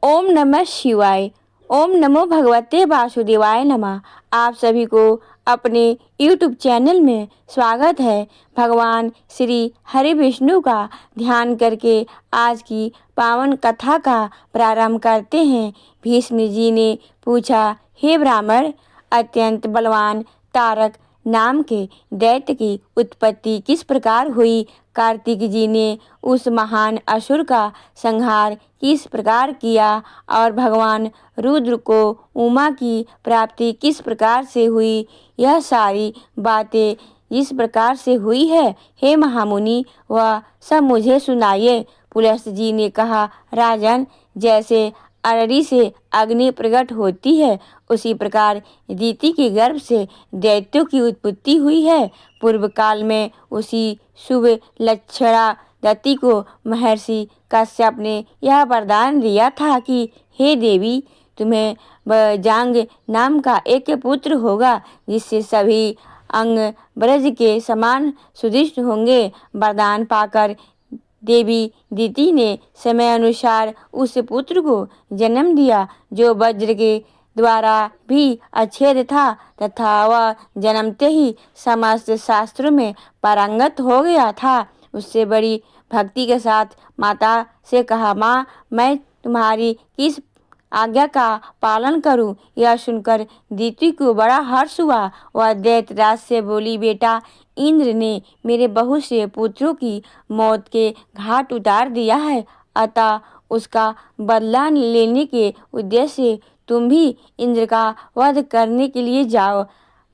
ओम नमः शिवाय। ओम नमो भगवते वासुदेवाय नमः। आप सभी को अपने YouTube चैनल में स्वागत है। भगवान श्री हरि विष्णु का ध्यान करके आज की पावन कथा का प्रारंभ करते हैं। भीष्म जी ने पूछा, हे ब्राह्मण, अत्यंत बलवान तारक नाम के दैत्य की उत्पत्ति किस प्रकार हुई? कार्तिक जी ने उस महान असुर का संहार किस प्रकार किया और भगवान रुद्र को उमा की प्राप्ति किस प्रकार से हुई? यह सारी बातें इस प्रकार से हुई है, हे महामुनि, वह सब मुझे सुनाइए। पुलस्त जी ने कहा, राजन, जैसे अरड़ी से अग्नि प्रकट होती है, उसी प्रकार दीति के गर्भ से दैत्यों की उत्पत्ति हुई है। पूर्व काल में उसी शुभ लक्षणा दति को महर्षि कश्यप ने यह वरदान दिया था कि हे देवी, तुम्हें जांग नाम का एक पुत्र होगा, जिससे सभी अंग ब्रज के समान सुदृढ़ होंगे। वरदान पाकर देवी दीति ने समय अनुसार उस पुत्र को जन्म दिया, जो वज्र के द्वारा भी अच्छेद था तथा वह जन्मते ही समस्त शास्त्रों में पारंगत हो गया था। उससे बड़ी भक्ति के साथ माता से कहा, माँ, मैं तुम्हारी किस आज्ञा का पालन करूं? यह सुनकर दीति को बड़ा हर्ष हुआ। वह दैत्यराज से बोली, बेटा, इंद्र ने मेरे बहुत से पुत्रों की मौत के घाट उतार दिया है, अतः उसका बदला लेने के उद्देश्य से तुम भी इंद्र का वध करने के लिए जाओ।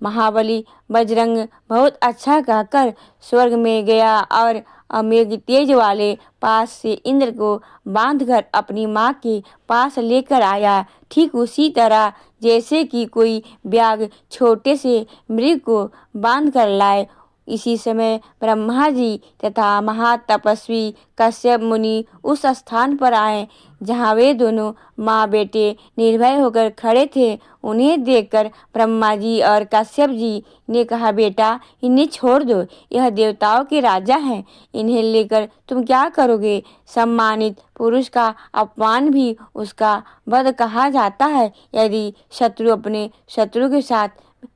महाबली बजरंग बहुत अच्छा कहकर स्वर्ग में गया और अमेघ तेज वाले पास से इंद्र को बांधकर अपनी माँ के पास लेकर आया। ठीक उसी तरह जैसे कि कोई व्याघ्र छोटे से मृग को बांध कर लाए। इसी समय ब्रह्मा जी तथा महातपस्वी कश्यप मुनि उस स्थान पर आए जहाँ वे दोनों माँ बेटे निर्भय होकर खड़े थे। उन्हें देखकर ब्रह्मा जी और कश्यप जी ने कहा, बेटा, इन्हें छोड़ दो, यह देवताओं के राजा हैं, इन्हें लेकर तुम क्या करोगे? सम्मानित पुरुष का अपमान भी उसका वध कहा जाता है। यदि शत्रु अपने शत्रु के साथ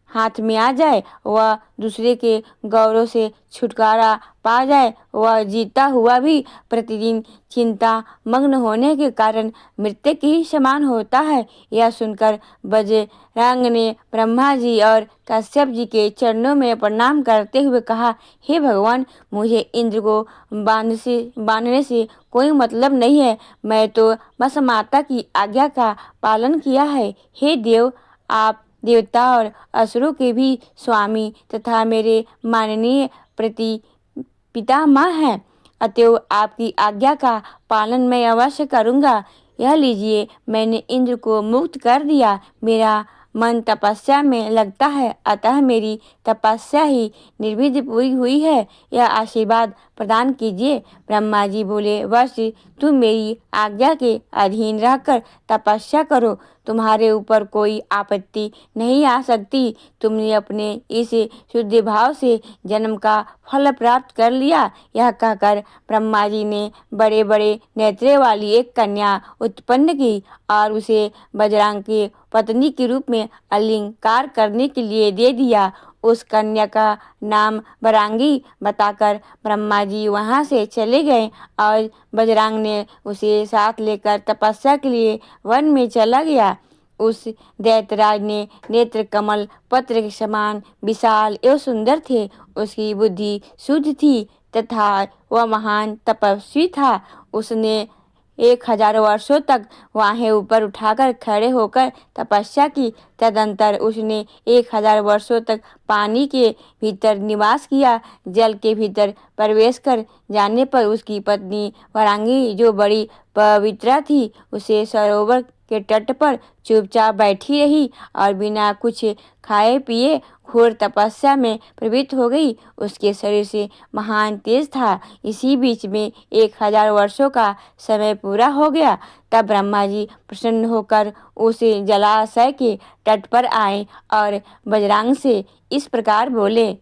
हाथ में आ जाए, वह दूसरे के गौरव से छुटकारा पा जाए, वह जीता हुआ भी प्रतिदिन चिंता मग्न होने के कारण मृतक ही समान होता है। यह सुनकर बजरंग ने ब्रह्मा जी और कश्यप जी के चरणों में प्रणाम करते हुए कहा, हे भगवान, मुझे इंद्र को बांधने से कोई मतलब नहीं है, मैं तो बस माता की आज्ञा का पालन किया है। हे देव, आप देवता और असुरों के भी स्वामी तथा मेरे माननीय पितामह हैं, अतएव आपकी आज्ञा का पालन मैं अवश्य करूँगा। यह लीजिए, मैंने इंद्र को मुक्त कर दिया। मेरा मन तपस्या में लगता है, अतः मेरी तपस्या ही निर्विघ्न पूरी हुई है। यह आशीर्वाद प्रदान कीजिए। ब्रह्मा जी बोले, वश तुम मेरी आज्ञा के अधीन रहकर तपस्या करो, तुम्हारे ऊपर कोई आपत्ति नहीं आ सकती। तुमने अपने इस शुद्ध भाव से जन्म का फल प्राप्त कर लिया। यह कहकर ब्रह्मा जी ने बड़े बड़े नेत्रों वाली एक कन्या उत्पन्न की और उसे बजरंग की पत्नी के रूप में अलंकार करने के लिए दे दिया। उस कन्या का नाम बरांगी बताकर ब्रह्मा जी वहाँ से चले गए और बजरंग ने उसे साथ लेकर तपस्या के लिए वन में चला गया। उस दैत्यराज ने नेत्र कमल पत्र के समान विशाल एवं सुंदर थे। उसकी बुद्धि शुद्ध थी तथा वह महान तपस्वी था। उसने 1000 वर्षों तक वाहें ऊपर उठाकर खड़े होकर तपस्या की। तदंतर उसने 1000 वर्षों तक पानी के भीतर निवास किया। जल के भीतर प्रवेश कर जाने पर उसकी पत्नी वरांगी, जो बड़ी पवित्रा थी, उसे सरोवर के तट पर चुपचाप बैठी रही और बिना कुछ खाए पिए घोर तपस्या में प्रवृत्त हो गई। उसके शरीर से महान तेज था। इसी बीच में 1000 वर्षों का समय पूरा हो गया। तब ब्रह्मा जी प्रसन्न होकर उस जलाशय के तट पर आए और बजरंग से इस प्रकार बोले,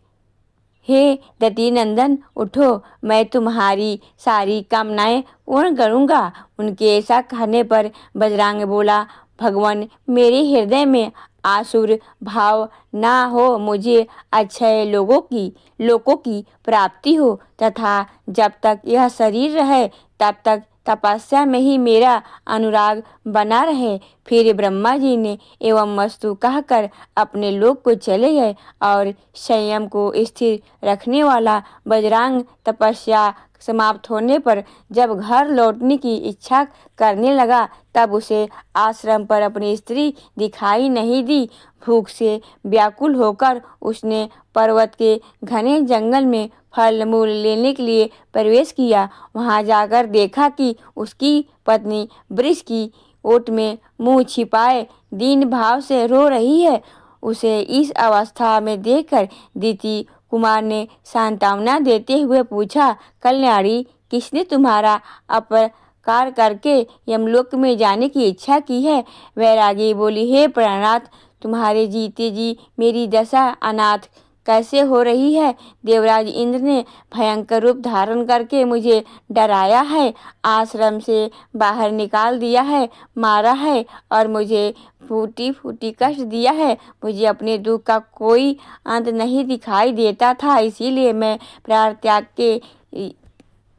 हे दति नंदन उठो, मैं तुम्हारी सारी कामनाएं पूर्ण करूँगा। उनके ऐसा कहने पर बजरंग बोला, भगवान मेरे हृदय में आसुर भाव ना हो, मुझे अक्षय लोगों की प्राप्ति हो तथा जब तक यह शरीर रहे तब तक तपस्या में ही मेरा अनुराग बना रहे। फिर ब्रह्मा जी ने एवं मस्तु कहकर अपने लोक को चले गए और संयम को स्थिर रखने वाला बजरंग तपस्या समाप्त होने पर जब घर लौटने की इच्छा करने लगा तब उसे आश्रम पर अपनी स्त्री दिखाई नहीं दी। भूख से व्याकुल होकर उसने पर्वत के घने जंगल में फल मूल लेने के लिए प्रवेश किया। वहां जाकर देखा कि उसकी पत्नी वृक्ष की ओट में मुंह छिपाए दीन भाव से रो रही है। उसे इस अवस्था में देखकर दीति कुमार ने सांत्वना देते हुए पूछा, कल्याणी, किसने तुम्हारा अपकार करके यमलोक में जाने की इच्छा की है? वैरागी बोली, हे प्राणनाथ, तुम्हारे जीते जी मेरी दशा अनाथ कैसे हो रही है? देवराज इंद्र ने भयंकर रूप धारण करके मुझे डराया है, आश्रम से बाहर निकाल दिया है, मारा है और मुझे फूटी फूटी कष्ट दिया है। मुझे अपने दुख का कोई अंत नहीं दिखाई देता था, इसीलिए मैं प्राण त्याग के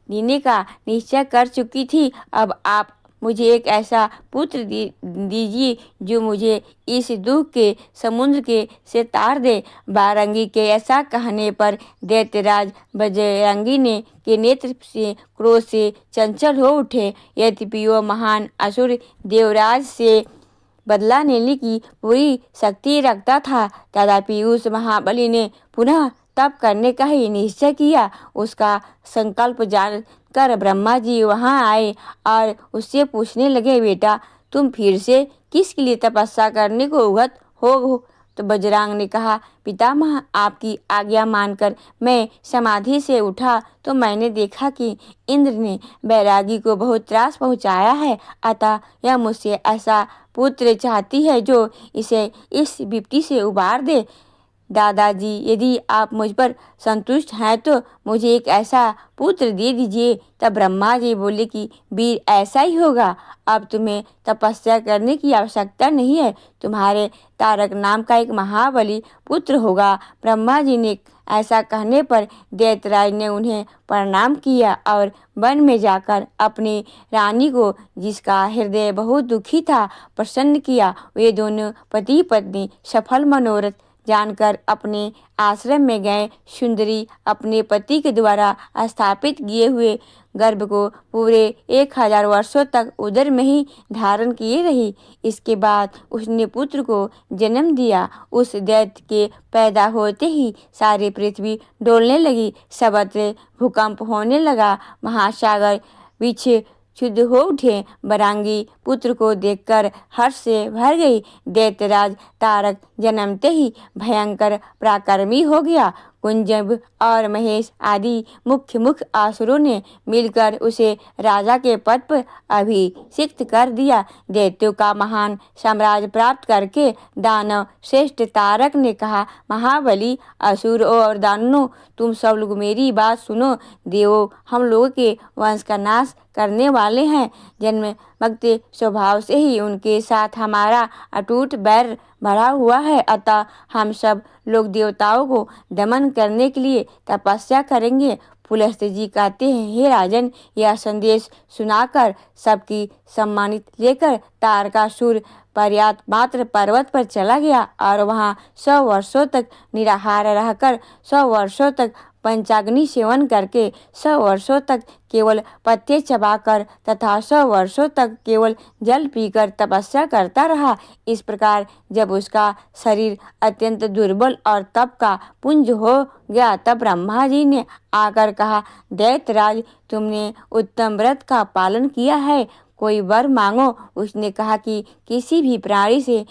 देने का निश्चय कर चुकी थी। अब आप मुझे एक ऐसा पुत्र दीजिए जो मुझे इस दुख के समुद्र के से तार दे। बारंगी के ऐसा कहने पर दैत्यराज बजरंगी ने के नेत्र से क्रोध से चंचल हो उठे। यद्यपि वो महान असुर देवराज से बदला लेने की पूरी शक्ति रखता था, तथापि उस महाबली ने पुनः तप करने का ही निश्चय किया। उसका संकल्प जानकर ब्रह्मा जी वहां आए और उससे पूछने लगे, बेटा तुम फिर से किसके लिए तपस्या करने को उगत हो? तो बजरंग ने कहा, पितामह, आपकी आज्ञा मानकर मैं समाधि से उठा तो मैंने देखा कि इंद्र ने बैरागी को बहुत त्रास पहुंचाया है, अतः यह मुझसे ऐसा पुत्र चाहती है जो इसे इस विपत्ति से उबार दे। दादाजी, यदि आप मुझ पर संतुष्ट हैं तो मुझे एक ऐसा पुत्र दे दीजिए। तब ब्रह्मा जी बोले कि वीर, ऐसा ही होगा। अब तुम्हें तपस्या करने की आवश्यकता नहीं है, तुम्हारे तारक नाम का एक महाबली पुत्र होगा। ब्रह्मा जी ने ऐसा कहने पर दैत्यराज ने उन्हें प्रणाम किया और वन में जाकर अपनी रानी को, जिसका हृदय बहुत दुखी था, प्रसन्न किया। वे दोनों पति पत्नी सफल मनोरथ जानकर अपने आश्रम में गए। सुंदरी अपने पति के द्वारा स्थापित किए हुए गर्भ को पूरे 1000 वर्षों तक उदर में ही धारण किए रही। इसके बाद उसने पुत्र को जन्म दिया। उस दैत्य के पैदा होते ही सारी पृथ्वी डोलने लगी, सर्वत्र भूकंप होने लगा, महासागर बीच क्षुब्ध हो उठे। बरांगी पुत्र को देखकर हर्ष से भर गई। दैत्यराज तारक जन्मते ही भयंकर पराक्रमी हो गया। कुंजब और महेश आदि मुख्य असुरों ने मिलकर उसे राजा के पद पर अभिषिक्त कर दिया। दैत्यों का महान साम्राज्य प्राप्त करके दानव श्रेष्ठ तारक ने कहा, महाबली, असुर और दानवों, तुम सब लोग मेरी बात सुनो। देवों, हम लोगों के वंश का नाश करने वाले हैं। जन्म भक्त स्वभाव से ही उनके साथ हमारा अटूट बैर भरा हुआ है, अतः हम सब लोग देवताओं को दमन करने के लिए तपस्या करेंगे। पुलस्त्य जी कहते हैं, हे राजन, यह संदेश सुनाकर सबकी सम्मानित लेकर तारकासुर पर्याप्त मात्र पर्वत पर चला गया और वहां 100 वर्षों तक निराहार रहकर, 100 वर्षों तक पंचाग्नि सेवन करके, 100 वर्षों तक केवल पत्ते चबाकर तथा 100 वर्षों तक केवल जल पीकर तपस्या करता रहा। इस प्रकार जब उसका शरीर अत्यंत दुर्बल और तप का पुंज हो गया तब ब्रह्मा जी ने आकर कहा, दैत्यराज, तुमने उत्तम व्रत का पालन किया है, कोई वर मांगो। उसने कहा कि किसी भी प्राणी से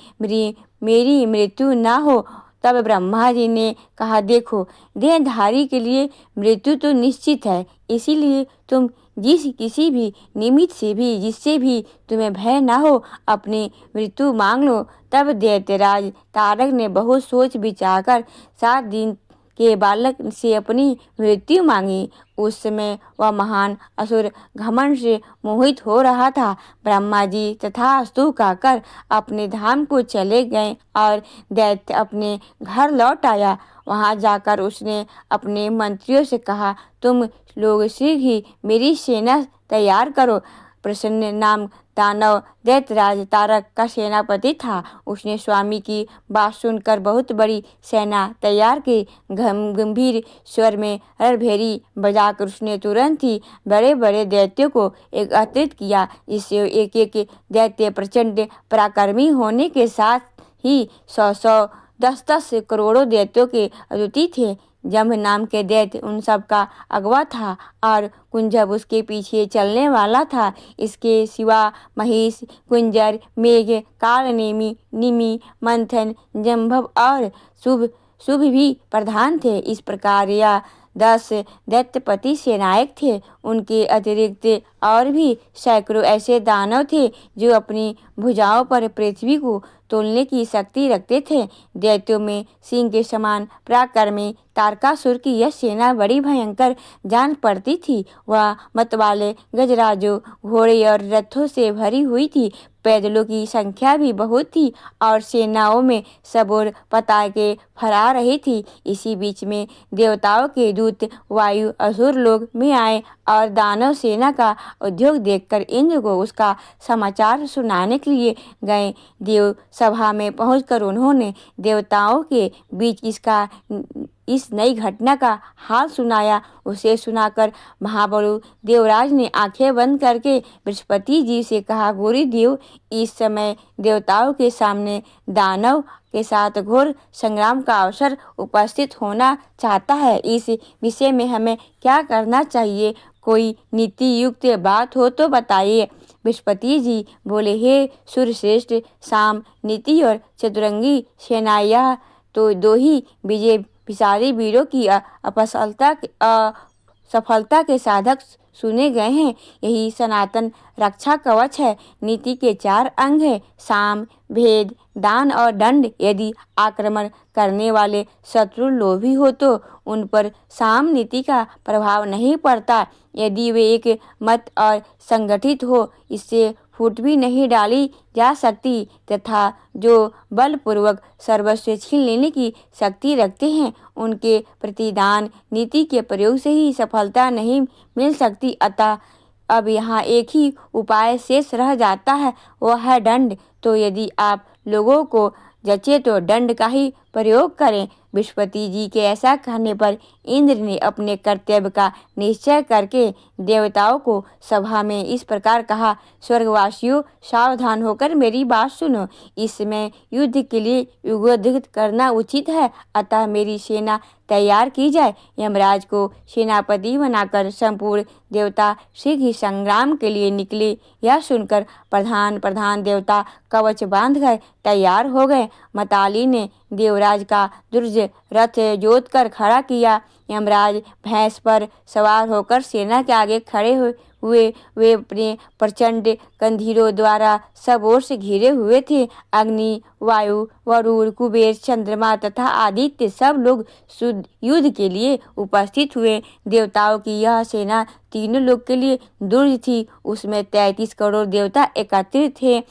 मेरी मृत्यु ना हो। तब ब्रह्मा जी ने कहा, देखो, देहधारी के लिए मृत्यु तो निश्चित है, इसीलिए तुम किसी भी निमित्त से भी, जिससे भी तुम्हें भय ना हो, अपनी मृत्यु मांग लो। तब दैत्यराज तारक ने बहुत सोच विचार कर 7 दिन के बालक से अपनी मृत्यु मांगी। उस समय वह महान असुर घमंड से मोहित हो रहा था। ब्रह्मा जी तथास्तु कहकर अपने धाम को चले गए और दैत्य अपने घर लौट आया। वहां जाकर उसने अपने मंत्रियों से कहा, तुम लोग शीघ्र ही मेरी सेना तैयार करो। प्रसन्न नाम दानव दैत्यराज तारक का सेनापति था। उसने स्वामी की बात सुनकर बहुत बड़ी सेना तैयार की। गंभीर स्वर में रणभेरी बजाकर उसने तुरंत ही बड़े बड़े दैत्यों को एकत्रित किया। इससे एक एक दैत्य प्रचंड पराक्रमी होने के साथ ही 100-100, 10-10 करोड़ों दैत्यों के अद्वितीय थे। जम्भ नाम के दैत्य उन सब का अगवा था और कुंजब उसके पीछे चलने वाला था। इसके सिवा महिष, कुंजर, मेघ, कालनेमी, निमि, मंथन, जम्भव और शुभ शुभ भी प्रधान थे। इस प्रकार यह 10 दैत्यपति सेनायक थे। उनके अतिरिक्त और भी सैकड़ों ऐसे दानव थे जो अपनी भुजाओं पर पृथ्वी को तोलने की शक्ति रखते थे। दैत्यों में सिंह के समान पराक्रमी तारकासुर की यह सेना बड़ी भयंकर जान पड़ती थी। वह मतवाले गजराजों, घोड़े और रथों से भरी हुई थी। पैदलों की संख्या भी बहुत थी और सेनाओं में सब ओर पताके फहरा रही थी। इसी बीच में देवताओं के दूत वायु असुर लोक में आए और दानव सेना का उद्योग देखकर इंद्र को उसका समाचार सुनाने के लिए गए। देव सभा में पहुंचकर उन्होंने देवताओं के बीच इस नई घटना का हाल सुनाया। उसे सुनाकर महाबली देवराज ने आंखें बंद करके बृहस्पति जी से कहा, गौरी देव, इस समय देवताओं के सामने दानव के साथ घोर संग्राम का अवसर उपस्थित होना चाहता है। इस विषय में हमें क्या करना चाहिए? कोई नीति युक्त बात हो तो बताइए। बृहस्पति जी बोले, हे सूर्यश्रेष्ठ, साम, नीति और चतुरंगी सेना यह तो दो ही विजयशाली वीरों की सफलता के साधक सुने गए हैं। यही सनातन रक्षा कवच है। नीति के 4 अंग है, साम, भेद, दान और दंड। यदि आक्रमण करने वाले शत्रु लोभी हो तो उन पर साम नीति का प्रभाव नहीं पड़ता। यदि वे एक मत और संगठित हो, इससे फूट भी नहीं डाली जा सकती, तथा जो बलपूर्वक सर्वस्व छीन लेने की शक्ति रखते हैं, उनके प्रतिदान नीति के प्रयोग से ही सफलता नहीं मिल सकती। अतः अब यहाँ एक ही उपाय शेष रह जाता है, वह है दंड। तो यदि आप लोगों को जचे तो दंड का ही प्रयोग करें। बृहस्पति जी के ऐसा कहने पर इंद्र ने अपने कर्तव्य का निश्चय करके देवताओं को सभा में इस प्रकार कहा, स्वर्गवासियों, सावधान होकर मेरी बात सुनो। इस समय युद्ध के लिए युद्धोद्युक्त करना उचित है, अतः मेरी सेना तैयार की जाए। यमराज को सेनापति बनाकर संपूर्ण देवता शीघ्र ही संग्राम के लिए निकले। यह सुनकर प्रधान देवता कवच बांधकर तैयार हो गए। मताली ने देवराज का दुर्ज रथ जोत कर खड़ा किया। यमराज भैंस पर सवार होकर सेना के आगे खड़े हुए। वे अपने प्रचंड कंधीरों द्वारा सब ओर से घिरे हुए थे। अग्नि, वायु, वरुण, कुबेर, चंद्रमा तथा आदित्य सब लोग युद्ध के लिए उपस्थित हुए। देवताओं की यह सेना तीनों लोग के लिए दुर्ज थी। उसमें 33 करोड़ देवता एकत्रित थे।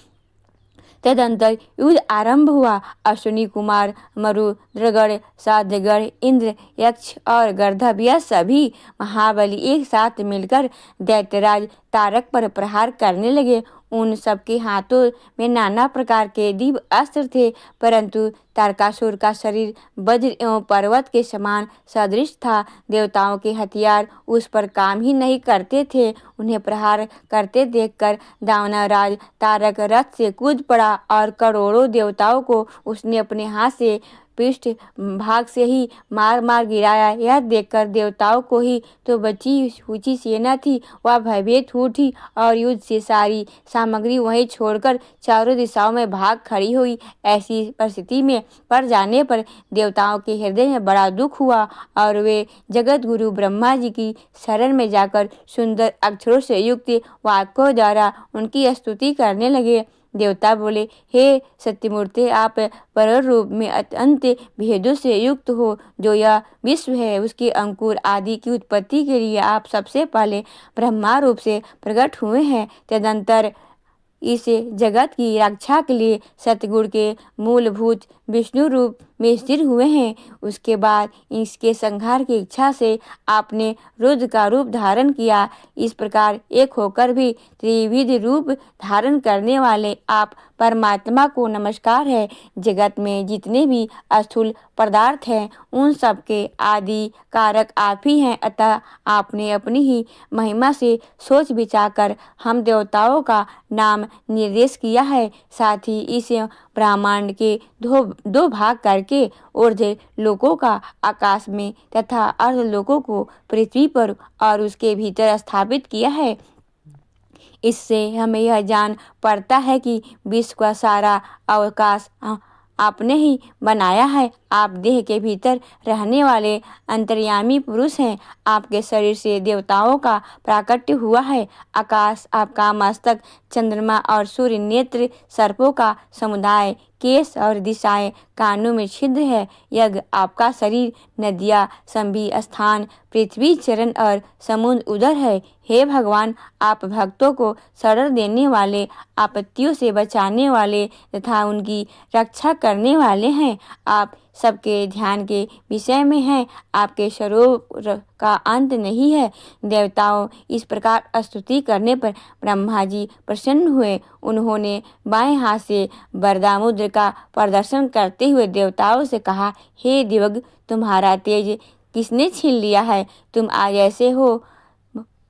तदंतर युद्ध आरंभ हुआ। अश्विनी कुमार, मरुद्रगण, साध्यगण, इंद्र, यक्ष और गर्दभ यह सभी महाबली एक साथ मिलकर दैत्यराज तारक पर प्रहार करने लगे। उन सबके हाथों में नाना प्रकार के दिव्य अस्त्र थे, परंतु तारकासुर का शरीर वज्र एवं पर्वत के समान सदृश था। देवताओं के हथियार उस पर काम ही नहीं करते थे। उन्हें प्रहार करते देखकर दानवराज तारक रथ से कूद पड़ा और करोड़ों देवताओं को उसने अपने हाथ से पृष्ठ भाग से ही मार गिराया। यह देखकर देवताओं को ही तो बची हुई सेना थी, वह भयभीत उठी और युद्ध से सारी सामग्री वहीं छोड़कर चारों दिशाओं में भाग खड़ी हुई। ऐसी परिस्थिति में पड़ जाने पर देवताओं के हृदय में बड़ा दुख हुआ और वे जगत गुरु ब्रह्मा जी की शरण में जाकर सुंदर अक्षरों से युक्त वाक्यों द्वारा उनकी स्तुति करने लगे। देवता बोले, हे सत्यमूर्ति, आप पर रूप में अत्यंत भेदों से युक्त हो। जो यह विश्व है उसके अंकुर आदि की उत्पत्ति के लिए आप सबसे पहले ब्रह्मा रूप से प्रकट हुए हैं। तदंतर इस जगत की रक्षा के लिए सतगुण के मूलभूत विष्णु रूप में स्थिर हुए हैं। उसके बाद इसके संहार की इच्छा से आपने रुद्र का रूप धारण किया। इस प्रकार एक होकर भी त्रिविध रूप धारण करने वाले आप परमात्मा को नमस्कार है। जगत में जितने भी स्थूल पदार्थ हैं उन सब के आदि कारक आप ही हैं। अतः आपने अपनी ही महिमा से सोच विचार कर हम देवताओं का नाम निर्देश किया है। साथ ही इस ब्रह्मांड के दो भाग करके ऊर्ध्व लोकों का आकाश में तथा अर्ध लोकों को पृथ्वी पर और उसके भीतर स्थापित किया है। इससे हमें यह जान पड़ता है कि विश्व का सारा अवकाश आपने ही बनाया है। आप देह के भीतर रहने वाले अंतर्यामी पुरुष हैं। आपके शरीर से देवताओं का प्राकट्य हुआ है। आकाश आपका मस्तक, चंद्रमा और सूर्य नेत्र सर्पों का समुदाय, केश और दिशाएं कानों में छिद्र है। यज्ञ आपका शरीर, नदियाँ संभि स्थान, पृथ्वी चरण और समुद्र उदर है। हे भगवान, आप भक्तों को शरण देने वाले, आपत्तियों से बचाने वाले तथा उनकी रक्षा करने वाले हैं। आप सबके ध्यान के विषय में हैं। आपके स्वरूप का अंत नहीं है। देवताओं इस प्रकार स्तुति करने पर ब्रह्मा जी प्रसन्न हुए। उन्होंने बाएं हाथ से वरदामुद्र का प्रदर्शन करते हुए देवताओं से कहा, हे दिवग, तुम्हारा तेज किसने छीन लिया है? तुम आज ऐसे हो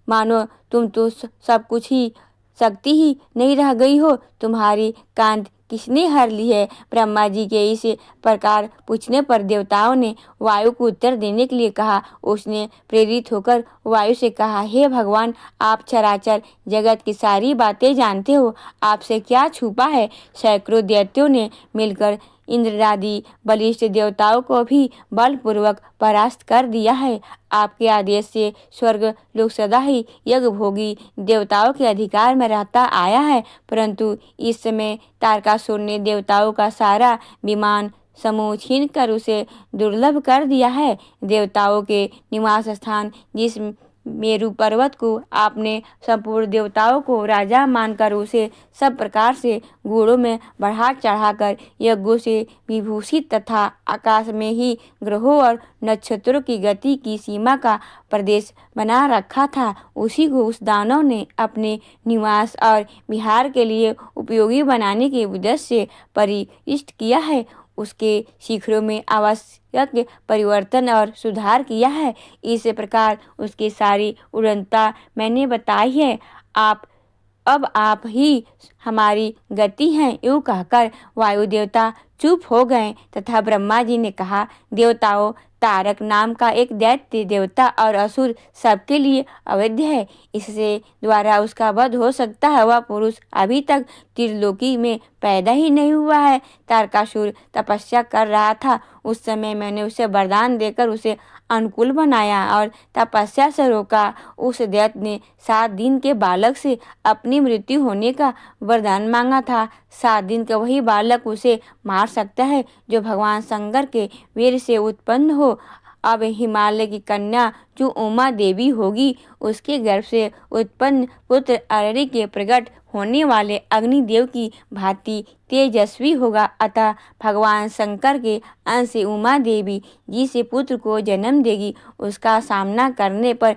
मानो तुम तो सब कुछ ही शक्ति ही नहीं रह गई हो। तुम्हारी कांत किसने हर ली है? ब्रह्मा जी के इस प्रकार पूछने पर देवताओं ने वायु को उत्तर देने के लिए कहा। उसने प्रेरित होकर वायु से कहा, हे भगवान, आप चराचर जगत की सारी बातें जानते हो। आपसे क्या छुपा है? सैकड़ों दैत्यों ने मिलकर इंद्रादि बलिष्ठ देवताओं को भी बलपूर्वक परास्त कर दिया है। आपके आदेश से स्वर्ग लोक सदा ही यज्ञ भोगी देवताओं के अधिकार में रहता आया है। परंतु इस समय तारकासुर ने देवताओं का सारा विमान समूह छीन कर उसे दुर्लभ कर दिया है। देवताओं के निवास स्थान जिस मेरु पर्वत को आपने संपूर्ण देवताओं को राजा मानकर उसे सब प्रकार से गुणों में बढ़ा चढ़ाकर यज्ञों से विभूषित तथा आकाश में ही ग्रहों और नक्षत्रों की गति की सीमा का प्रदेश बना रखा था, उसी को उस दानव ने अपने निवास और विहार के लिए उपयोगी बनाने के उद्देश्य से परिष्ट किया है। उसके शिखरों में आवश्यक परिवर्तन और सुधार किया है। इस प्रकार उसकी सारी उड़नता मैंने बताई है। अब आप ही हमारी गति हैं। यूँ कहकर वायु देवता चुप हो गए तथा ब्रह्मा जी ने कहा, देवताओं, तारक नाम का एक दैत्य देवता और असुर सबके लिए अवैध है। इससे द्वारा उसका वध हो सकता है। वह पुरुष अभी तक त्रिलोकी में पैदा ही नहीं हुआ है। तारकासुर तपस्या कर रहा था। उस समय मैंने उसे वरदान देकर उसे अनुकूल बनाया और तपस्या से रोका। उस दैत्य ने 7 दिन के बालक से अपनी मृत्यु होने का वरदान मांगा था। 7 दिन का वही बालक उसे मार सकता है जो भगवान शंकर के वीर से उत्पन्न हो। अब हिमालय की कन्या जो उमा देवी होगी, उसके गर्भ से उत्पन्न पुत्र अररी के प्रकट होने वाले अग्निदेव की भांति तेजस्वी होगा। अतः भगवान शंकर के अंश उमा देवी जिसे पुत्र को जन्म देगी, उसका सामना करने पर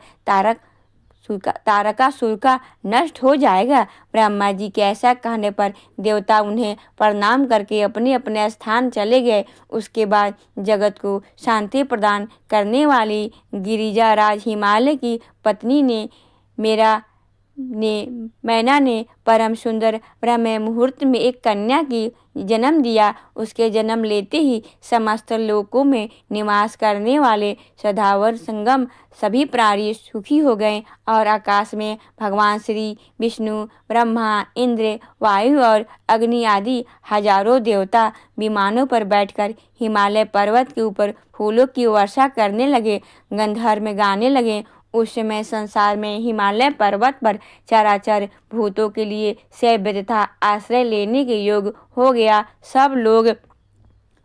तारकासुर का नष्ट हो जाएगा। ब्रह्मा जी के ऐसा कहने पर देवता उन्हें प्रणाम करके अपने अपने स्थान चले गए। उसके बाद जगत को शांति प्रदान करने वाली गिरिजाराज हिमालय की पत्नी मैना ने परम सुंदर ब्रह्म मुहूर्त में एक कन्या की जन्म दिया। उसके जन्म लेते ही समस्त लोकों में निवास करने वाले सदावर संगम सभी प्राणी सुखी हो गए और आकाश में भगवान श्री विष्णु, ब्रह्मा, इंद्र, वायु और अग्नि आदि हजारों देवता विमानों पर बैठकर हिमालय पर्वत के ऊपर फूलों की वर्षा करने लगे, गंधर्व में गाने लगे। उस समय संसार में हिमालय पर्वत पर चराचर भूतों के लिए शैव्य तथा आश्रय लेने के योग हो गया। सब लोग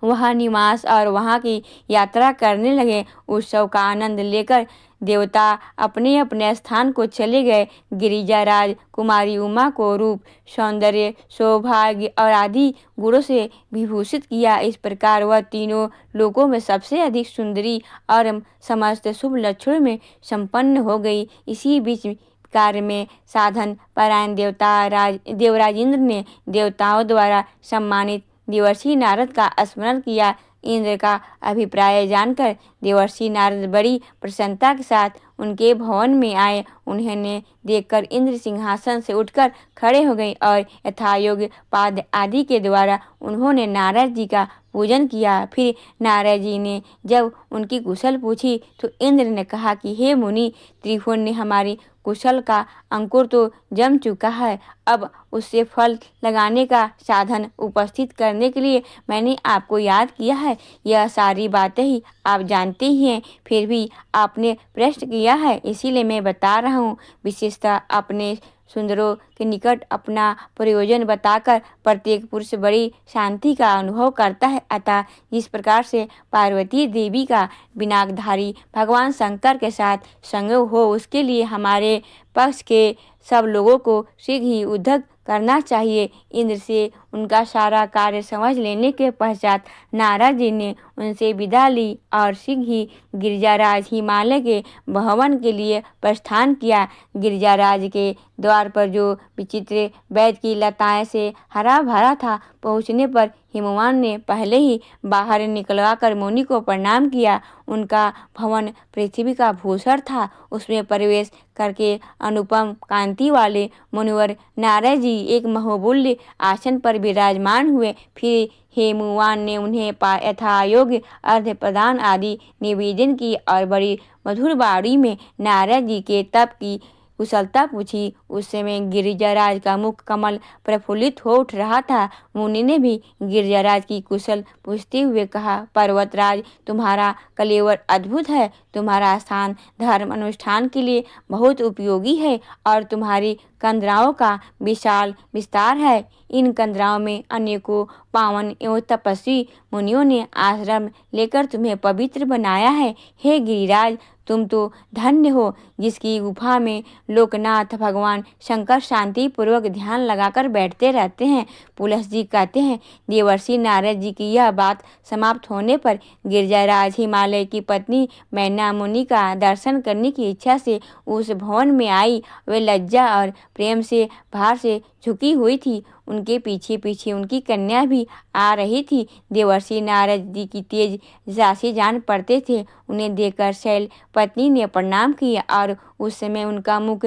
वहाँ निवास और वहाँ की यात्रा करने लगे। उत्सव का आनंद लेकर देवता अपने अपने स्थान को चले गए। गिरिजाराज कुमारी उमा को रूप, सौंदर्य, सौभाग्य और आदि गुणों से विभूषित किया। इस प्रकार वह तीनों लोकों में सबसे अधिक सुंदरी और समस्त शुभ लक्षणों में संपन्न हो गई। इसी बीच कार्य में साधन परायण देवराज इंद्र ने देवताओं द्वारा सम्मानित देवर्षि नारद का स्मरण किया। इंद्र का अभिप्राय जानकर देवर्षि नारद बड़ी प्रसन्नता के साथ उनके भवन में आए। उन्हें देखकर इंद्र सिंहासन से उठकर खड़े हो गए और यथायोग्य पाद आदि के द्वारा उन्होंने नारद जी का पूजन किया। फिर नारद जी ने जब उनकी कुशल पूछी तो इंद्र ने कहा कि हे मुनि, त्रिभुवन ने हमारी कुशल का अंकुर तो जम चुका है। अब उससे फल लगाने का साधन उपस्थित करने के लिए मैंने आपको याद किया है। यह सारी बातें ही आप जानते ही हैं, फिर भी आपने प्रश्न किया है इसीलिए मैं बता रहा हूँ। विशेषतः अपने सुंदरों के निकट अपना प्रयोजन बताकर प्रत्येक पुरुष बड़ी शांति का अनुभव करता है। अतः जिस प्रकार से पार्वती देवी का विनाकधारी भगवान शंकर के साथ संयोग हो, उसके लिए हमारे पक्ष के सब लोगों को शीघ्र ही उद्योग करना चाहिए। इंद्र से उनका सारा कार्य समझ लेने के पश्चात नारद जी ने उनसे विदा ली और शीघ्र ही गिरिजाराज हिमालय के भवन के लिए प्रस्थान किया। गिरिजाराज के द्वार पर जो विचित्र वैद की लताएं से हरा भरा था, पहुँचने पर हिमवान ने पहले ही बाहर निकलवाकर मुनि को प्रणाम किया। उनका भवन पृथ्वी का भूषण था। उसमें प्रवेश करके अनुपम कांति वाले मुनिवर नारद जी एक महोबुल्य आसन पर विराजमान हुए। फिर हेमुवान ने उन्हें यथायोग्य अर्घ्य प्रदान आदि निवेदन की और बड़ी मधुर वाणी में नारद जी के तप की कुशलता पूछी। उस समय गिरिजाराज का मुख कमल प्रफुल्लित हो उठ रहा था। मुनि ने भी गिरिजाराज की कुशल पूछते हुए कहा, पर्वतराज, तुम्हारा कलेवर अद्भुत है। तुम्हारा स्थान धर्म अनुष्ठान के लिए बहुत उपयोगी है और तुम्हारी कंदराओं का विशाल विस्तार है। इन कंदराओं में अनेकों पावन एवं तपस्वी मुनियों ने आश्रम लेकर तुम्हें पवित्र बनाया है। हे गिरिराज, तुम तो धन्य हो जिसकी गुफा में लोकनाथ भगवान शंकर शांति पूर्वक ध्यान लगाकर बैठते रहते हैं। पुलस जी कहते हैं, देवर्षि नारद जी की यह बात समाप्त होने पर गिरिजाराज हिमालय की पत्नी मैना मुनि का दर्शन करने की इच्छा से उस भवन में आई। वे लज्जा और प्रेम से बाहर से झुकी हुई थी। उनके पीछे पीछे उनकी कन्या भी आ रही थी। देवर्षि नारद जी की तेज राशि जान पड़ते थे। उन्हें देखकर शैल पत्नी ने प्रणाम किया और उस समय उनका मुख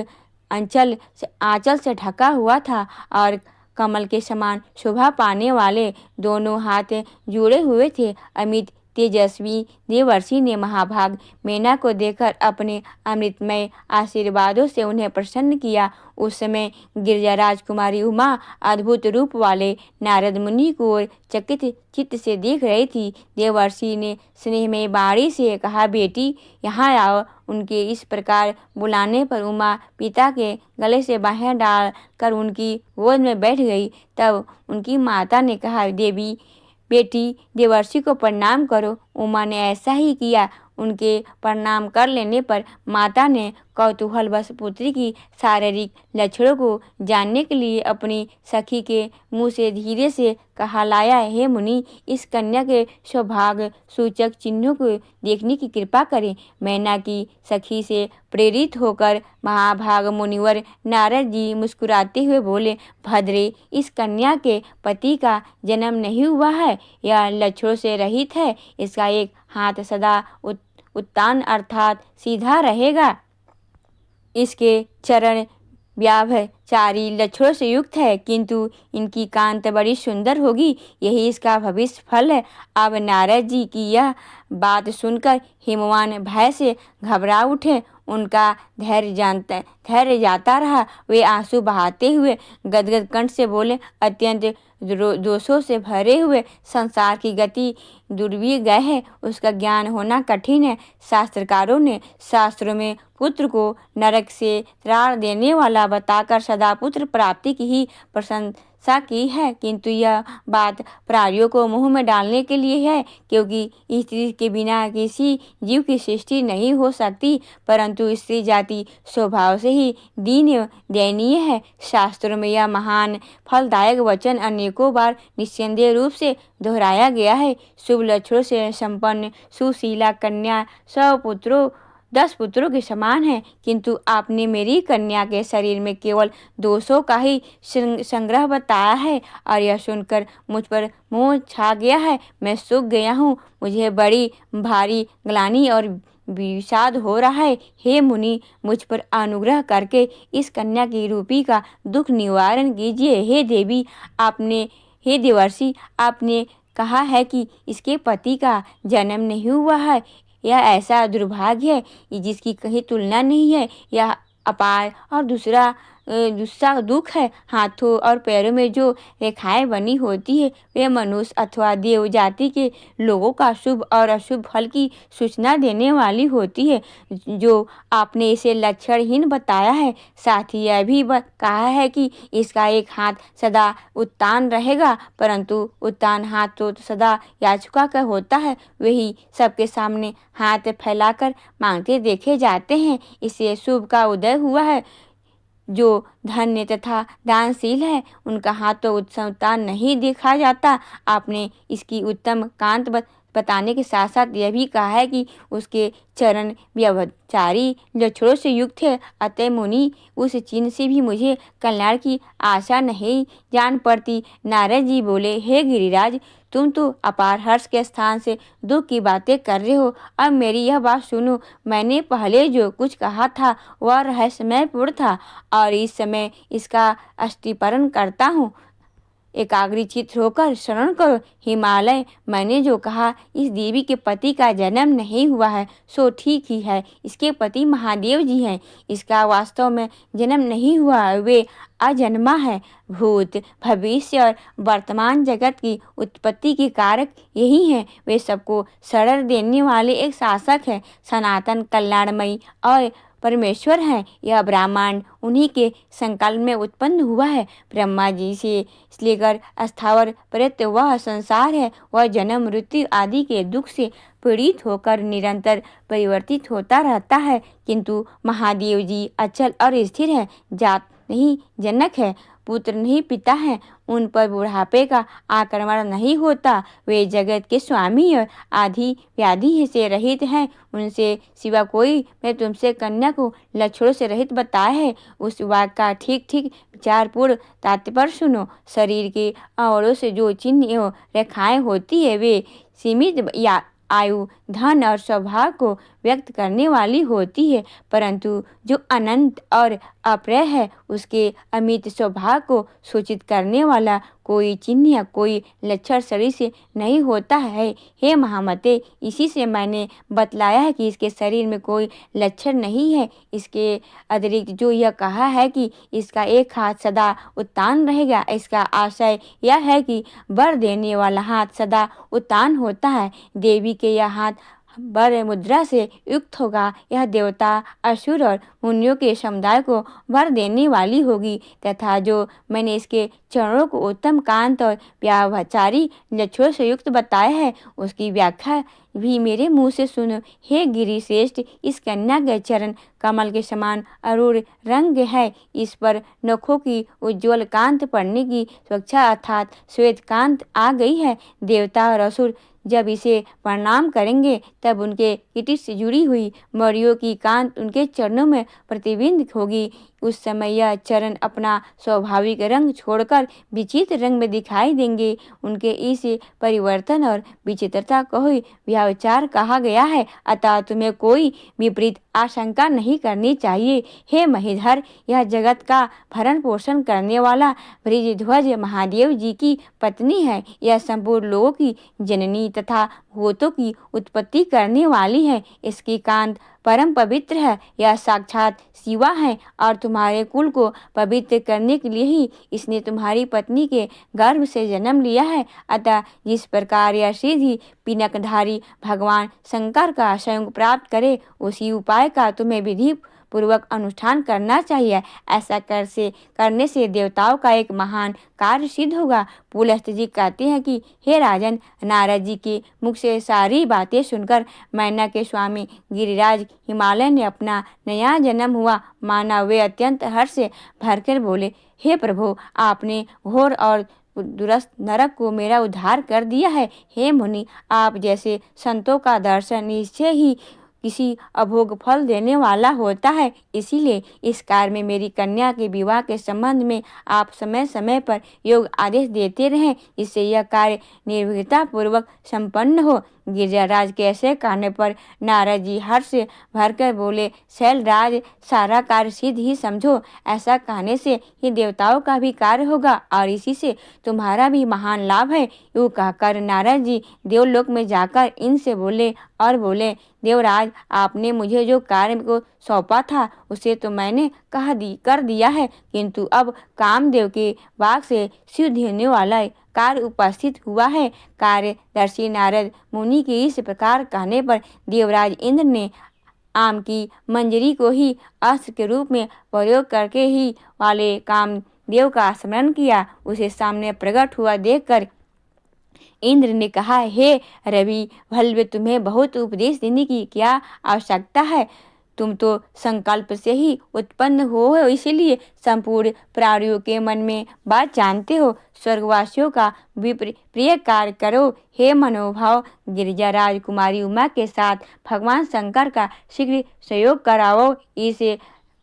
आंचल से ढका हुआ था और कमल के समान शोभा पाने वाले दोनों हाथ जुड़े हुए थे। अमित तेजस्वी देवर्षि ने महाभाग मैना को देखकर अपने अमृतमय आशीर्वादों से उन्हें प्रसन्न किया। उस समय गिरिजाराज कुमारी उमा अद्भुत रूप वाले नारद मुनि को चकित चित्त से देख रही थी। देवर्षि ने स्नेहमय वाणी से कहा, बेटी यहाँ आओ। उनके इस प्रकार बुलाने पर उमा पिता के गले से बाहें डालकर उनकी गोद में बैठ गई। तब उनकी माता ने कहा, देवी बेटी देवर्षि को प्रणाम करो। उमा ने ऐसा ही किया। उनके प्रणाम कर लेने पर माता ने कौतूहलवश पुत्री की शारीरिक लक्षणों को जानने के लिए अपनी सखी के मुंह से धीरे से कहा लाया, हे मुनि, इस कन्या के सौभाग्य सूचक चिन्हों को देखने की कृपा करें। मैना की सखी से प्रेरित होकर महाभाग मुनिवर नारद जी मुस्कुराते हुए बोले, भद्रे, इस कन्या के पति का जन्म नहीं हुआ है। यह लक्षणों से रहित है। इसका एक हाथ सदा उत्तान अर्थात सीधा रहेगा। इसके चरण व्याभचारी लक्षणों से युक्त है, किंतु इनकी कांत बड़ी सुंदर होगी। यही इसका भविष्य फल है। अब नारद जी की यह बात सुनकर हिमवान भय से घबरा उठे। उनका धैर्य जाता रहा। वे आंसू बहाते हुए गदगद कंठ से बोले, अत्यंत दोषों से भरे हुए संसार की गति दुर्विगह है, उसका ज्ञान होना कठिन है। शास्त्रकारों ने शास्त्रों में पुत्र को नरक से त्राण देने वाला बताकर सदा पुत्र प्राप्ति की ही प्रशंसा की है, किंतु यह बात प्राणियों को मुंह में डालने के लिए है, क्योंकि स्त्री के बिना किसी जीव की सृष्टि नहीं हो सकती, परंतु स्त्री जाति स्वभाव से ही दीन एवं दयनीय है। शास्त्रों में यह महान फलदायक वचन अनेकों बार निस्संदेह रूप से दोहराया गया है। शुभ लक्षणों से संपन्न सुशीला कन्या 10 पुत्रों के समान है, किंतु आपने मेरी कन्या के शरीर में केवल दोषों का ही संग्रह बताया है, और यह सुनकर मुझ पर मोह छा गया है। मैं सूख गया हूँ, मुझे बड़ी भारी ग्लानि और विषाद हो रहा है। हे मुनि, मुझ पर अनुग्रह करके इस कन्या की रूपी का दुख निवारण कीजिए। हे देवर्षि, आपने कहा है कि इसके पति का जन्म नहीं हुआ है। यह ऐसा दुर्भाग्य है जिसकी कहीं तुलना नहीं है। यह अपार और दूसरा दुख है। हाथों और पैरों में जो रेखाएं बनी होती है वे मनुष्य अथवा देव जाति के लोगों का शुभ और अशुभ फल की सूचना देने वाली होती है, जो आपने इसे लक्षणहीन बताया है। साथ ही यह भी कहा है कि इसका एक हाथ सदा उत्तान रहेगा, परंतु उत्तान हाथ तो सदा याचुका का होता है, वही सबके सामने हाथ फैलाकर मांगते देखे जाते हैं। इससे शुभ का उदय हुआ है। जो धन्य तथा दानशील है उनका हाथ तो उत्तान नहीं देखा जाता। आपने इसकी उत्तम कांत बताने के साथ साथ यह भी कहा है कि उसके चरण व्यभिचारी लक्षणों से युक्त है। अतः मुनि, उस चिन्ह से भी मुझे कल्याण की आशा नहीं जान पड़ती। नारद जी बोले, हे गिरिराज, तुम तो अपार हर्ष के स्थान से दुख की बातें कर रहे हो। अब मेरी यह बात सुनो। मैंने पहले जो कुछ कहा था वह रहस्यमयपूर्ण था, और इस समय इसका स्पष्टीकरण करता हूँ। एकाग्रचित्त होकर श्रवण करो। हिमालय, मैंने जो कहा, इस देवी के पति का जन्म नहीं हुआ है सो ठीक ही है। इसके पति महादेव जी हैं। इसका वास्तव में जन्म नहीं हुआ, वे अजन्मा है। भूत, भविष्य और वर्तमान जगत की उत्पत्ति के कारक यही हैं। वे सबको शरण देने वाले एक शासक है, सनातन कल्याणमयी और परमेश्वर हैं। यह ब्रह्मांड उन्हीं के संकल्प में उत्पन्न हुआ है। ब्रह्मा जी से लेकर स्थावर पर्यंत वह संसार है। वह जन्म मृत्यु आदि के दुख से पीड़ित होकर निरंतर परिवर्तित होता रहता है, किंतु महादेव जी अचल और स्थिर है। जात नहीं जनक है, पुत्र नहीं पिता है। उन पर बुढ़ापे का आक्रमण नहीं होता। वे जगत के स्वामी और आदि व्याधि से रहित हैं। उनसे सिवा कोई मैं तुमसे कन्या को लक्षणों से रहित बताया है, उस वाक्य का ठीक ठीक विचारपूर्ण तात्पर्य सुनो। शरीर के अंगों से जो चिन्ह एवं रेखाएं होती है वे सीमित या आयु, धन और स्वभाव को व्यक्त करने वाली होती है, परंतु जो अनंत और अप्रिय है उसके अमित स्वभाव को सूचित करने वाला कोई चिन्ह या कोई लक्षण शरीर से नहीं होता है। हे महामते, इसी से मैंने बतलाया है कि इसके शरीर में कोई लक्षण नहीं है। इसके अतिरिक्त जो यह कहा है कि इसका एक हाथ सदा उत्तान रहेगा, इसका आशय यह है कि वर देने वाला हाथ सदा उत्तान होता है। देवी के यह हाथ वर मुद्रा से युक्त होगा। यह देवता, असुर और मुनियों के समुदाय को वर देने वाली होगी, तथा जो मैंने इसके चरणों को उत्तम कांत और व्यावचारी लक्षणों से युक्त बताया है उसकी व्याख्या भी मेरे मुंह से सुनो। हे गिरिश्रेष्ठ, इस कन्या के चरण कमल के समान अरूढ़ रंग है। इस पर नखों की उज्ज्वल कांत पड़ने की सुरक्षा अर्थात श्वेत कांत आ गई है। देवता और असुर जब इसे प्रणाम करेंगे तब उनके किटिट से जुड़ी हुई मणियों की कांत उनके चरणों में प्रतिबिंबित होगी। उस समय यह चरण अपना स्वाभाविक रंग छोड़कर विचित्र रंग में दिखाई देंगे। उनके इस परिवर्तन और विचित्रता को ही व्यावचार कहा गया है, अतः तुम्हें कोई विपरीत आशंका नहीं करनी चाहिए। हे महीधर, यह जगत का भरण पोषण करने वाला बृजध्वज महादेव जी की पत्नी है। यह संपूर्ण लोगों की जननी तथा भूतों की उत्पत्ति करने वाली है। इसकी कांत परम पवित्र है, यह साक्षात शिवा है और तुम्हारे कुल को पवित्र करने के लिए ही इसने तुम्हारी पत्नी के गर्भ से जन्म लिया है। अतः जिस प्रकार यह सिद्धि पिनकधारी भगवान शंकर का संयोग प्राप्त करे, उसी उपाय का तुम्हें विधि पूर्वक अनुष्ठान करना चाहिए। ऐसा करने से देवताओं का एक महान कार्य सिद्ध होगा। पुलस्त जी कहते हैं कि हे राजन, नारद जी के मुख से सारी बातें सुनकर मैना के स्वामी गिरिराज हिमालय ने अपना नया जन्म हुआ माना वे अत्यंत हर्ष से भरकर बोले, हे प्रभु, आपने घोर और दुरस्त नरक को मेरा उद्धार कर दिया है। हे मुनि, आप जैसे संतों का दर्शन निश्चय ही किसी अभोग फल देने वाला होता है। इसीलिए इस कार्य में मेरी कन्या के विवाह के संबंध में आप समय समय पर योग आदेश देते रहें, जिससे यह कार्य निर्भीकता पूर्वक संपन्न हो। गिरिराज के ऐसे कहने पर नारद जी हर्ष से भरकर बोले, शैलराज, सारा कार्य सिद्ध ही समझो। ऐसा कहने से ही देवताओं का भी कार्य होगा और इसी से तुम्हारा भी महान लाभ है। यूँ कहकर नारद जी देवलोक में जाकर इनसे बोले और बोले, देवराज, आपने मुझे जो कार्य को सौंपा था उसे तो मैंने कर दिया है, किंतु अब कामदेव के वाक से सिद्ध होने वाला कार्य उपस्थित हुआ है। कार्यदर्शी नारद मुनि के इस प्रकार कहने पर देवराज इंद्र ने आम की मंजरी को ही अस्त्र के रूप में प्रयोग करके ही वाले कामदेव का स्मरण किया। उसे सामने प्रकट हुआ देखकर इंद्र ने कहा, हे रवि भल्व, तुम्हें बहुत उपदेश देने की क्या आवश्यकता है? तुम तो संकल्प से ही उत्पन्न हो, इसीलिए संपूर्ण प्राणियों के मन में बात जानते हो। स्वर्गवासियों का प्रिय कार्य करो। हे मनोभाव, गिरिजाराज कुमारी उमा के साथ भगवान शंकर का शीघ्र सहयोग कराओ। इसे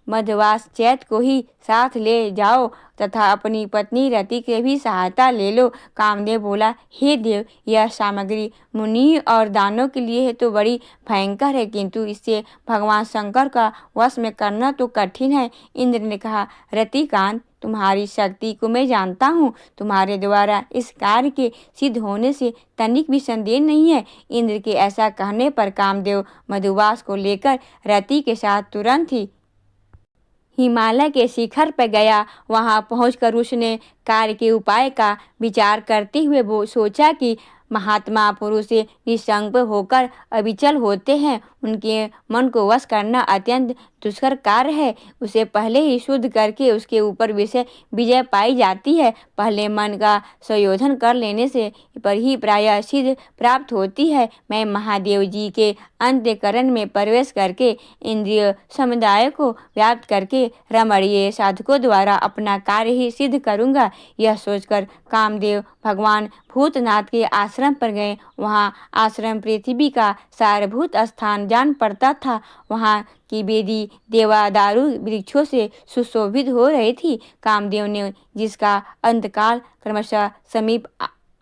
मध्यवास चैत को ही साथ ले जाओ तथा अपनी पत्नी रति की भी सहायता ले लो। कामदेव बोला, हे देव, यह सामग्री मुनि और दानों के लिए है तो बड़ी भयंकर है, किंतु इससे भगवान शंकर का वश में करना तो कठिन है। इंद्र ने कहा, रतिकांत, तुम्हारी शक्ति को मैं जानता हूँ। तुम्हारे द्वारा इस कार्य के सिद्ध होने से तनिक भी संदेह नहीं है। इंद्र के ऐसा कहने पर कामदेव मधुवास को लेकर रति के साथ तुरंत ही हिमालय के शिखर पर गया। वहां पहुंचकर उसने कार्य के उपाय का विचार करते हुए वो सोचा कि महात्मा पुरुष निसंग होकर अविचल होते हैं, उनके मन को वश करना अत्यंत दुष्कर कार्य है। उसे पहले ही शुद्ध करके उसके ऊपर विजय पाई जाती है। पहले मन का संशोधन कर लेने से पर ही प्रायः सिद्ध प्राप्त होती है। मैं महादेव जी के अंतःकरण में प्रवेश करके इंद्रिय समुदाय को व्याप्त करके रमणीय साधकों द्वारा अपना कार्य ही सिद्ध करूँगा। यह सोचकर कामदेव भगवान भूतनाथ के आश्रम पर गए। वहाँ आश्रम पृथ्वी का सारभूत स्थान जान पड़ता था। वहाँ की वेदी देवदारू वृक्षों से सुशोभित हो रही थी। कामदेव ने, जिसका अंतकाल क्रमशः समीप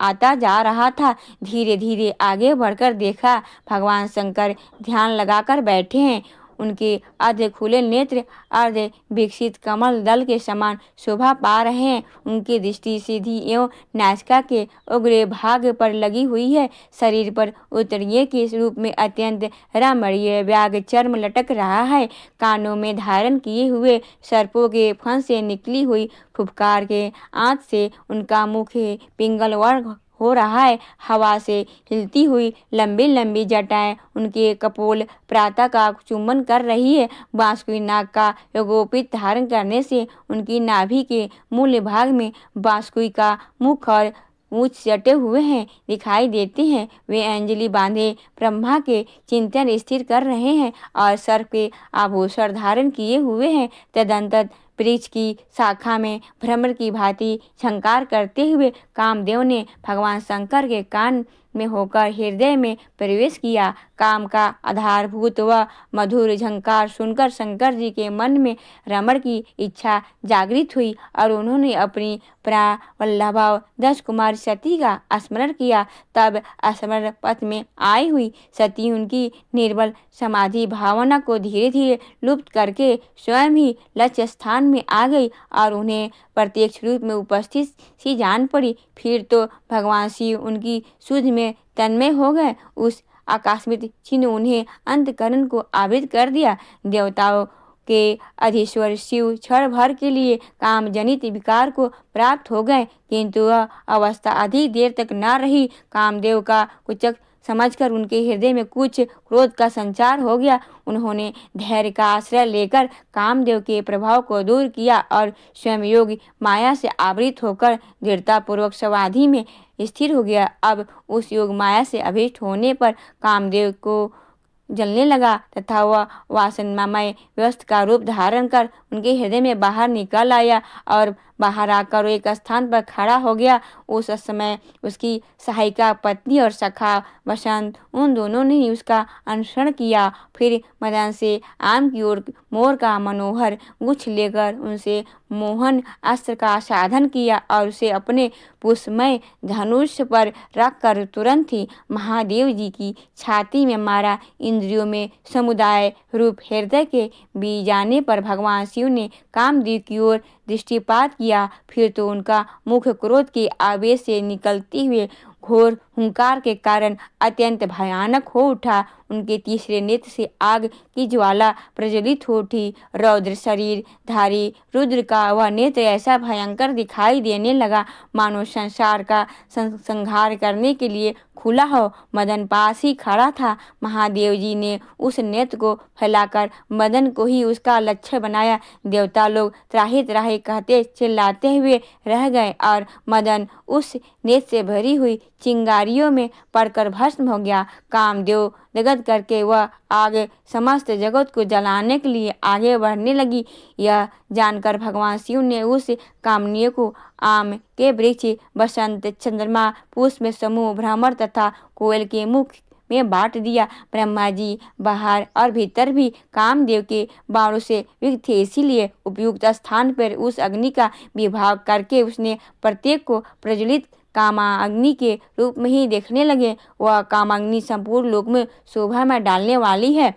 आता जा रहा था, धीरे धीरे आगे बढ़कर देखा। भगवान शंकर ध्यान लगाकर बैठे हैं। उनके अर्ध खुले नेत्र अर्ध विकसित कमल दल के समान शोभा पा रहे हैं। उनकी दृष्टि सीधी एवं नासिका के उग्र भाग पर लगी हुई है। शरीर पर उत्तरीय के रूप में अत्यंत रमणीय व्याघ्र चर्म लटक रहा है। कानों में धारण किए हुए सर्पों के फन से निकली हुई फुफकार के आंत से उनका मुख पिंगल वर्ण हो रहा है। हवा से हिलती हुई लंबी लंबी जटाएं उनके कपोल प्रातः का चुम्बन कर रही है। बांसुरी नाग का यज्ञोपवीत धारण करने से उनकी नाभि के मूल भाग में बांसुरी का मुख और मूछ चटे हुए हैं दिखाई देते हैं। वे अंजलि बांधे ब्रह्मा के चिंतन स्थिर कर रहे हैं और सर्प के आभूषण धारण किए हुए हैं। तदंतर वृक्ष की शाखा में भ्रमर की भांति झंकार करते हुए कामदेव ने भगवान शंकर के कान में होकर हृदय में प्रवेश किया। काम का आधारभूत व मधुर झंकार सुनकर शंकर जी के मन में रमण की इच्छा जागृत हुई और उन्होंने अपनी प्रावल्लभा दक्ष कुमारी सती का स्मरण किया। तब स्मरण पथ में आई हुई सती उनकी निर्बल समाधि भावना को धीरे धीरे लुप्त करके स्वयं ही लक्ष्य स्थान में आ गई और उन्हें प्रत्यक्ष रूप में उपस्थित सी जान पड़ी। फिर तो भगवान शिव उनकी सुध में तन्मय हो गए। उस आकस्मिक चिन्ह उन्हें अंतःकरण को आवृत कर दिया। देवताओं के अधीश्वर शिव क्षण भर के लिए काम जनित विकार को प्राप्त हो गए, किंतु वह अवस्था अधिक देर तक न रही। कामदेव का कुचक समझकर उनके हृदय में कुछ क्रोध का संचार हो गया। उन्होंने धैर्य का आश्रय लेकर कामदेव के प्रभाव को दूर किया और स्वयं योग माया से आवृत होकर दृढ़तापूर्वक समाधि में स्थिर हो गया। अब उस योग माया से अभीष्ट होने पर कामदेव को जलने लगा तथा वह वासनामय व्यस्त का रूप धारण कर उनके हृदय में बाहर निकल आया और बाहर आकर एक स्थान पर खड़ा हो गया। उस समय उसकी सहायिका पत्नी और सखा वसंत उन दोनों ने ही उसका अनुसरण किया। फिर मैदान से आम की ओर मोर का मनोहर गुच्छ लेकर उनसे मोहन अस्त्र का साधन किया और उसे अपने पुष्पमय धनुष पर रखकर तुरंत ही महादेव जी की छाती में मारा। इंद्रियों में समुदाय रूप हृदय के बीज जाने पर भगवान शिव ने कामदेव की ओर दृष्टिपात किया। फिर तो उनका मुख क्रोध के आवेश से निकलते हुए घोर हुंकार के कारण अत्यंत भयानक हो उठा। उनके तीसरे नेत्र से आग की ज्वाला प्रज्वलित हो उठी। रौद्र शरीर धारी रुद्र का वह नेत्र ऐसा भयंकर दिखाई देने लगा मानो संसार का संहार करने के लिए खुला हो। मदन पास ही खड़ा था। महादेव जी ने उस नेत्र को फैलाकर मदन को ही उसका लक्ष्य बनाया। देवता लोग त्राहि त्राहि कहते चिल्लाते हुए रह गए और मदन उस नेत्र से भरी हुई चिंगारियों में पड़कर भस्म हो गया। कामदेव जगत करके वह आग समस्त जगत को जलाने के लिए आगे बढ़ने लगी। यह जानकर भगवान शिव ने उस कामनीय को आम के वृक्ष, बसंत, चंद्रमा, पुष्प में समूह, भ्रमर तथा कोयल के मुख में बांट दिया। ब्रह्मा जी बाहर और भीतर भी कामदेव के बाणों से विघ्न थे, इसीलिए उपयुक्त स्थान पर उस अग्नि का विभाग करके उसने प्रत्येक को प्रज्वलित कामाग्नि के रूप में ही देखने लगे। वह कामाग्नि संपूर्ण लोक में शोभा में डालने वाली है,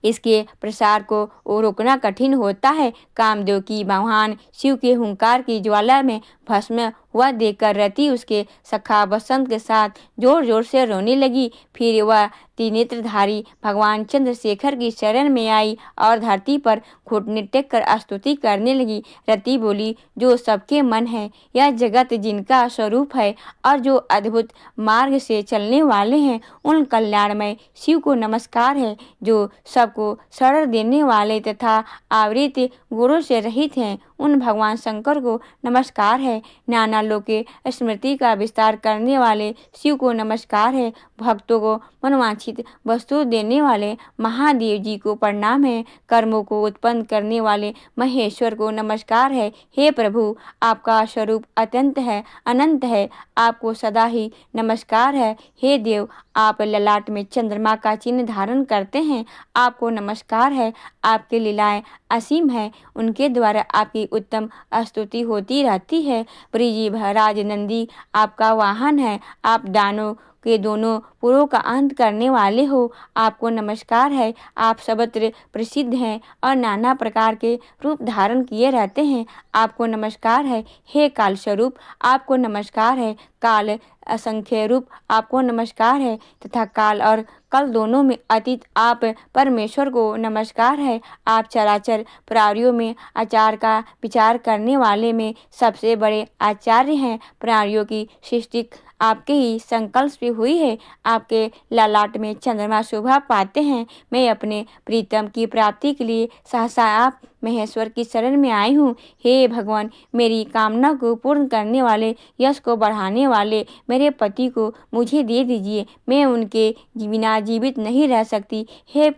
इसके प्रसार को रोकना कठिन होता है। कामदेव की महान शिव के हुंकार की ज्वाला में भस्म हुआ देखकर रति उसके सखा बसंत के साथ जोर जोर से रोने लगी। फिर वह त्रिनेत्रधारी भगवान चंद्रशेखर की शरण में आई और धरती पर घुटने टेक कर स्तुति करने लगी। रति बोली, जो सबके मन है, यह जगत जिनका स्वरूप है और जो अद्भुत मार्ग से चलने वाले हैं, उन कल्याणमय शिव को नमस्कार है। जो सबको शरण देने वाले तथा आवृत गुणों से रहित हैं, उन भगवान शंकर को नमस्कार है। नाना लोक के स्मृति का विस्तार करने वाले शिव को नमस्कार है। भक्तों को मनवांछित वस्तु देने वाले महादेव जी को प्रणाम है। कर्मों को उत्पन्न करने वाले महेश्वर को नमस्कार है। हे प्रभु, आपका स्वरूप अत्यंत है, अनंत है, आपको सदा ही नमस्कार है। हे देव, आप ललाट में चंद्रमा का चिन्ह धारण करते हैं, आपको नमस्कार है। आपकी लीलाएं असीम है, उनके द्वारा आपकी उत्तम स्तुति होती रहती है। ब्रिजी भराज नंदी आपका वाहन है, आप दानों के दोनों पुरों का अंत करने वाले हो, आपको नमस्कार है। आप सर्वत्र प्रसिद्ध हैं और नाना प्रकार के रूप धारण किए रहते हैं, आपको नमस्कार है। हे काल स्वरूप, आपको नमस्कार है। काल असंख्य रूप, आपको नमस्कार है तथा काल और कल दोनों में अतीत आप परमेश्वर को नमस्कार है। आप चराचर प्राणियों में आचार का विचार करने वाले में सबसे बड़े आचार्य हैं। प्राणियों की सृष्टि आपके ही संकल्प से हुई है। आपके ललाट में चंद्रमा शोभा पाते हैं। मैं अपने प्रीतम की प्राप्ति के लिए सहसा आप महेश्वर की शरण में आई हूँ। हे भगवान, मेरी कामना को पूर्ण करने वाले, यश को बढ़ाने वाले मेरे पति को मुझे दे दीजिए, मैं उनके बिना जीवित नहीं रह सकती। हे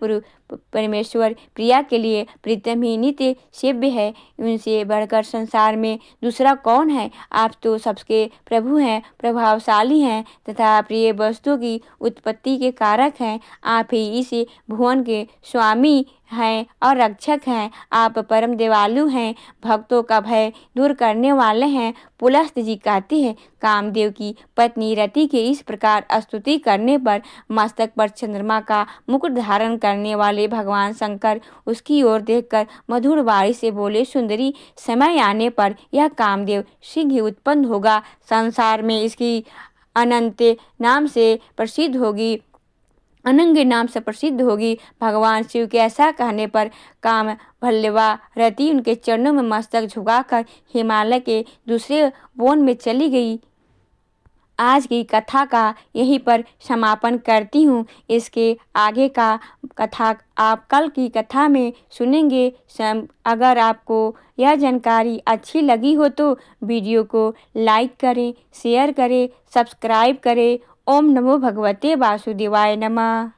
परमेश्वर, प्रिया के लिए प्रीतम ही नित्य सेव्य है, उनसे बढ़कर संसार में दूसरा कौन है। आप तो सबके प्रभु हैं, प्रभावशाली हैं तथा प्रिय वस्तु की उत्पत्ति के कारक हैं। आप ही इस भुवन के स्वामी हैं और रक्षक हैं। आप परम दयालु हैं, भक्तों का भय दूर करने वाले हैं। पुलस्त जी कहते हैं, कामदेव की पत्नी रति के इस प्रकार स्तुति करने पर मस्तक पर चंद्रमा का मुकुट धारण करने वाले भगवान शंकर उसकी ओर देखकर मधुर वाणी से बोले, सुंदरी, समय आने पर यह कामदेव शीघ्र उत्पन्न होगा, संसार में इसकी अनंत नाम से प्रसिद्ध होगी। अनंग नाम से प्रसिद्ध होगी। भगवान शिव के ऐसा कहने पर काम भल्लवा रति उनके चरणों में मस्तक झुकाकर हिमालय के दूसरे वन में चली गई। आज की कथा का यहीं पर समापन करती हूँ। इसके आगे का कथा आप कल की कथा में सुनेंगे। अगर आपको यह जानकारी अच्छी लगी हो तो वीडियो को लाइक करें, शेयर करें, सब्सक्राइब करें। ओम नमो भगवते वासुदेवाय नमः।